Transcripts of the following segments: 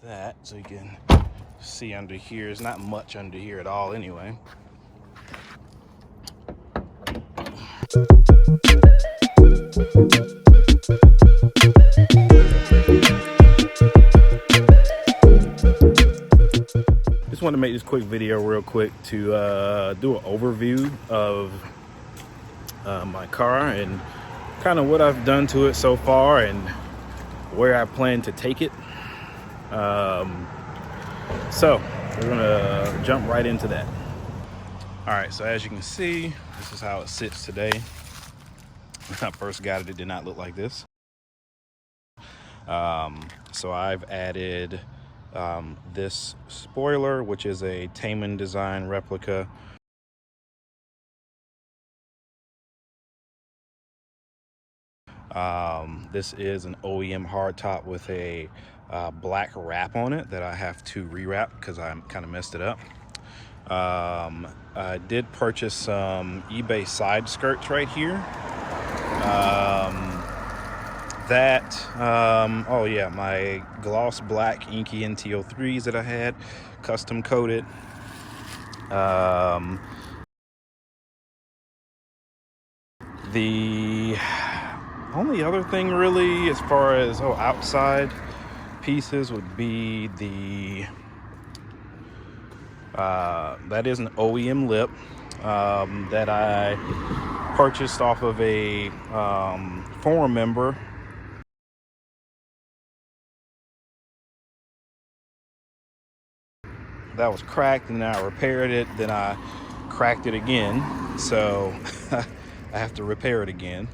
that so you can see under here. There's not much under here at all anyway. Just want to make this quick video real quick to do an overview of my car and kind of what I've done to it so far and where I plan to take it. So we're gonna jump right into that. All right, so as you can see, this is how it sits today. When I first got it, it did not look like this. So I've added this spoiler, which is a Taman design replica. This is an OEM hardtop with a black wrap on it that I have to rewrap because I kind of messed it up. I did purchase some eBay side skirts right here. Oh yeah, my gloss black inky NT03s that I had custom coated. The only other thing really as far as outside pieces would be the that is an OEM lip that I purchased off of a forum member. That was cracked, and then I repaired it, then I cracked it again, so I have to repair it again.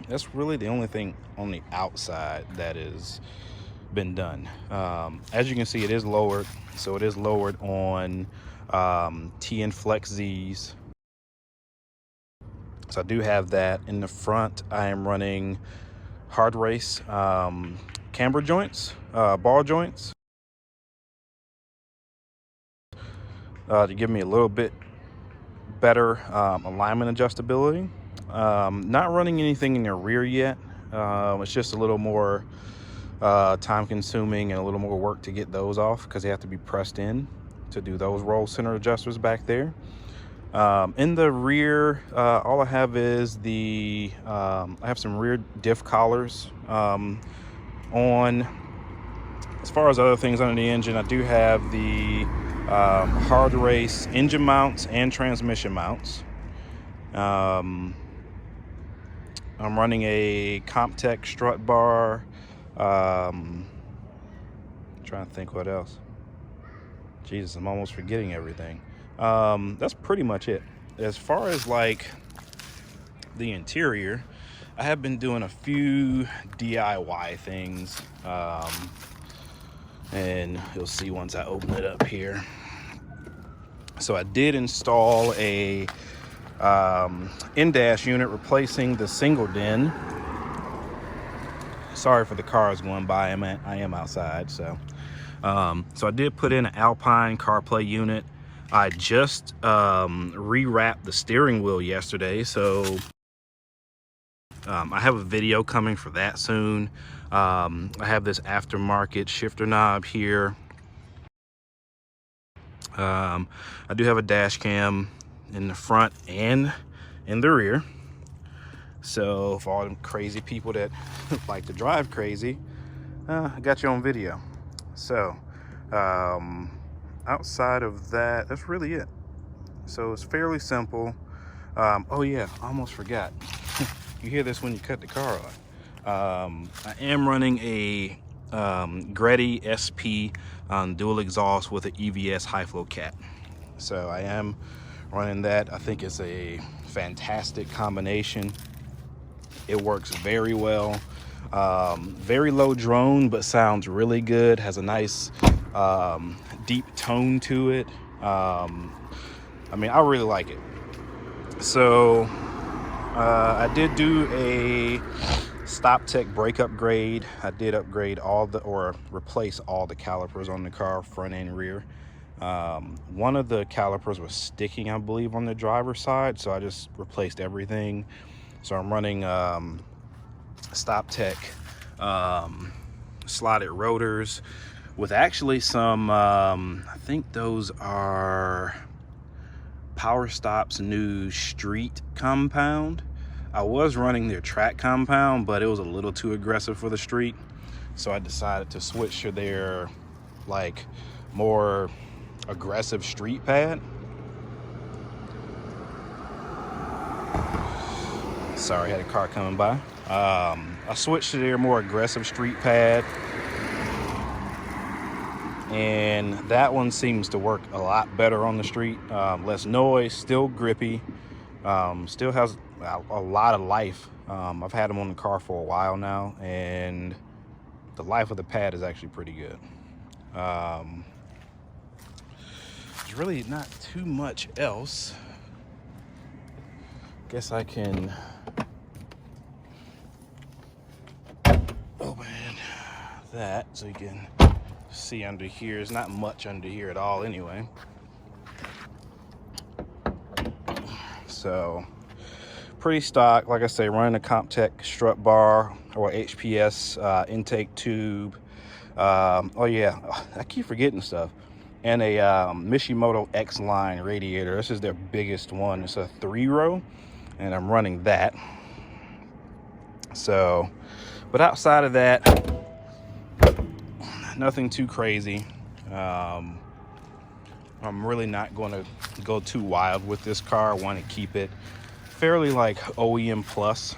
That's really the only thing on the outside that has been done. As you can see, it is lowered, so it is lowered on TN Flex Z's. So I do have that. In the front, I am running hard race camber joints, ball joints, to give me a little bit better alignment adjustability. Not running anything in the rear yet. It's just a little more time consuming and a little more work to get those off because they have to be pressed in to do those roll center adjusters back there. In the rear, all I have is the I have some rear diff collars on. As far as other things under the engine, I do have the hard race engine mounts and transmission mounts. I'm running a Comptech strut bar. Trying to think what else. Jesus, I'm almost forgetting everything. That's pretty much it. As far as like the interior, I have been doing a few DIY things, and you'll see once I open it up here. So I did install a in-dash unit replacing the single din. Sorry for the cars going by. I am outside, so I did put in an Alpine CarPlay unit. I just rewrapped the steering wheel yesterday, so I have a video coming for that soon. I have this aftermarket shifter knob here. I do have a dash cam in the front and in the rear. So for all them crazy people that like to drive crazy, I got you on video. So outside of that, that's really it. So it's fairly simple. Oh yeah, I almost forgot. You hear this when you cut the car on. I am running a Greddy SP dual exhaust with an EVS high flow cap. So I am running that. I think it's a fantastic combination. It works very well. Very low drone, but sounds really good. Has a nice deep tone to it. I mean, I really like it. So I did do a Stop Tech brake upgrade. I did upgrade replace all the calipers on the car, front and rear. One of the calipers was sticking, I believe, on the driver's side, so I just replaced everything. So I'm running Stop Tech slotted rotors with actually some, I think those are Power Stop's new street compound. I was running their track compound, but it was a little too aggressive for the street. So I decided to switch to their like more aggressive street pad. Sorry, I had a car coming by. I switched to their more aggressive street pad, and that one seems to work a lot better on the street. Less noise, still grippy, still has a lot of life. I've had them on the car for a while now, and the life of the pad is actually pretty good. There's really not too much else. Guess I can open that so you can see under here. There's not much under here at all anyway. So pretty stock, like I say, running a Comptech strut bar or HPS intake tube. Oh yeah, I keep forgetting stuff. And a Mishimoto X-Line radiator. This is their biggest one. It's a 3-row, and I'm running that. So, but outside of that, nothing too crazy. I'm really not going to go too wild with this car. I want to keep it fairly like OEM plus.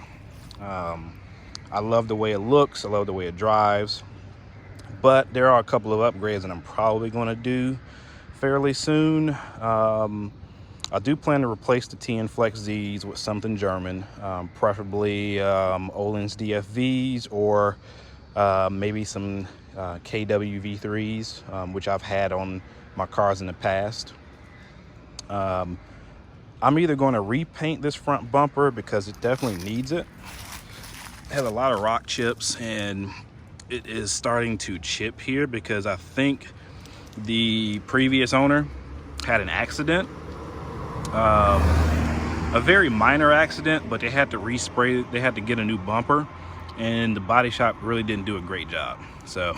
I love the way it looks. I love the way it drives. But there are a couple of upgrades that I'm probably going to do fairly soon. I do plan to replace the TN Flex Z's with something German, preferably Öhlins DFVs or maybe some KW V3s, which I've had on my cars in the past. I'm either going to repaint this front bumper because it definitely needs it. It has a lot of rock chips, and it is starting to chip here because I think the previous owner had an accident. A very minor accident, but they had to respray, they had to get a new bumper, and the body shop really didn't do a great job. So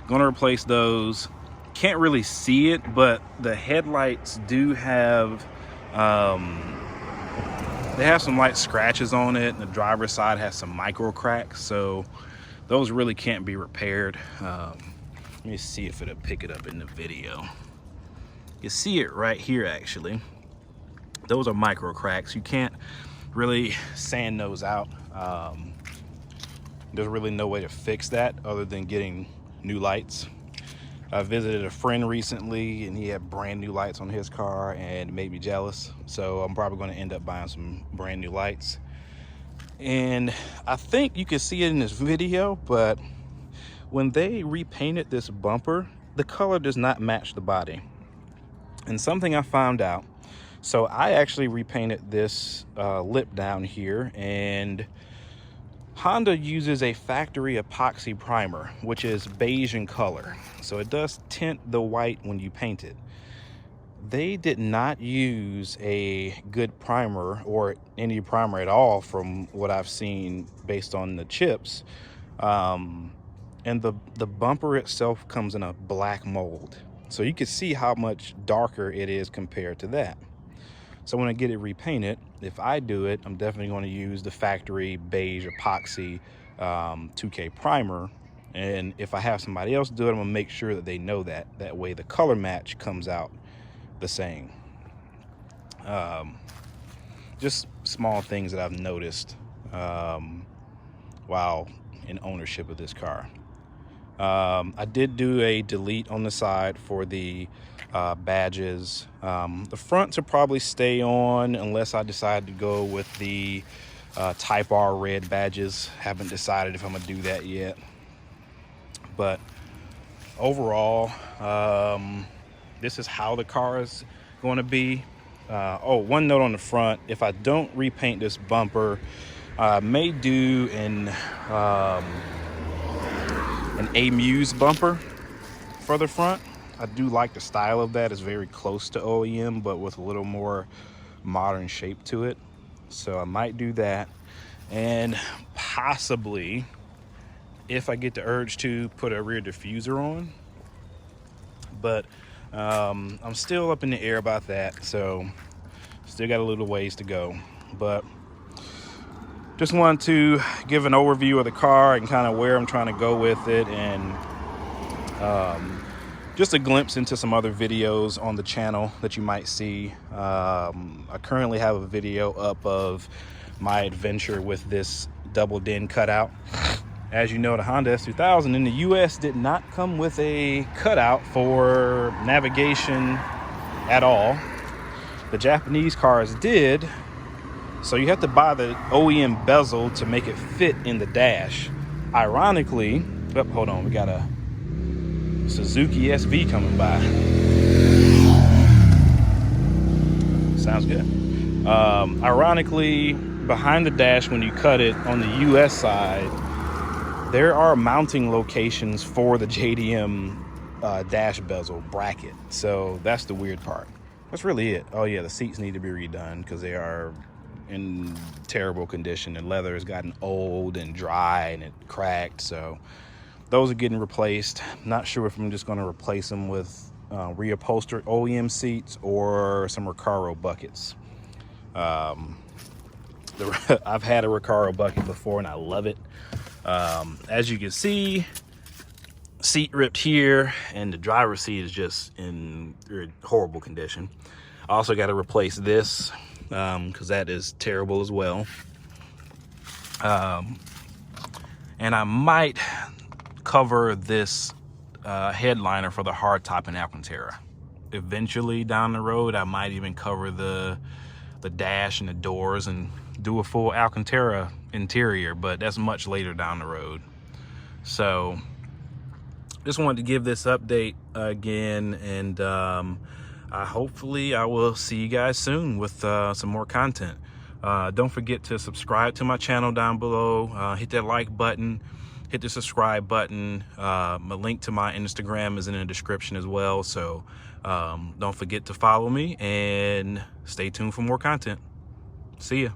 gonna replace those. Can't really see it, but the headlights do have they have some light scratches on it, and the driver's side has some micro cracks, so those really can't be repaired. Let me see if it'll pick it up in the video. You see it right here, actually. Those are micro cracks. You can't really sand those out. There's really no way to fix that other than getting new lights. I visited a friend recently, and he had brand new lights on his car, and it made me jealous. So I'm probably going to end up buying some brand new lights. And I think you can see it in this video, but when they repainted this bumper, the color does not match the body. And something I found out, so I actually repainted this lip down here, and Honda uses a factory epoxy primer, which is beige in color. So it does tint the white when you paint it. They did not use a good primer or any primer at all from what I've seen based on the chips. And the bumper itself comes in a black mold. So you can see how much darker it is compared to that. So when I get it repainted, if I do it, I'm definitely going to use the factory beige epoxy 2K primer. And if I have somebody else do it, I'm going to make sure that they know that. That way the color match comes out the same. Just small things that I've noticed while in ownership of this car. I did do a delete on the side for the badges. The fronts will probably stay on unless I decide to go with the Type R red badges. Haven't decided if I'm gonna do that yet. But overall, this is how the car is going to be. Oh, one note on the front: if I don't repaint this bumper, I may do an A-Muse bumper for the front. I do like the style of that. It's very close to OEM, but with a little more modern shape to it. So I might do that, and possibly if I get the urge to, put a rear diffuser on. But I'm still up in the air about that, so still got a little ways to go. But just wanted to give an overview of the car and kind of where I'm trying to go with it, and just a glimpse into some other videos on the channel that you might see. I currently have a video up of my adventure with this double din cutout. As you know, the Honda S2000 in the US did not come with a cutout for navigation at all. The Japanese cars did, so you have to buy the OEM bezel to make it fit in the dash. Ironically, oh, hold on, we got a Suzuki SV coming by. Sounds good. Ironically, behind the dash when you cut it on the US side, there are mounting locations for the JDM dash bezel bracket. So that's the weird part. That's really it. Oh yeah, the seats need to be redone because they are in terrible condition. The leather has gotten old and dry and it cracked. So those are getting replaced. Not sure if I'm just going to replace them with reupholstered OEM seats or some Recaro buckets. I've had a Recaro bucket before and I love it. As you can see, seat ripped here, and the driver's seat is just in horrible condition. I also got to replace this because that is terrible as well. And I might cover this headliner for the hardtop in Alcantara. Eventually down the road, I might even cover the dash and the doors and do a full Alcantara interior, but that's much later down the road. So just wanted to give this update again, and hopefully I will see you guys soon with some more content. Don't forget to subscribe to my channel down below. Hit that like button, hit the subscribe button. A link to my Instagram is in the description as well, so don't forget to follow me and stay tuned for more content. See ya.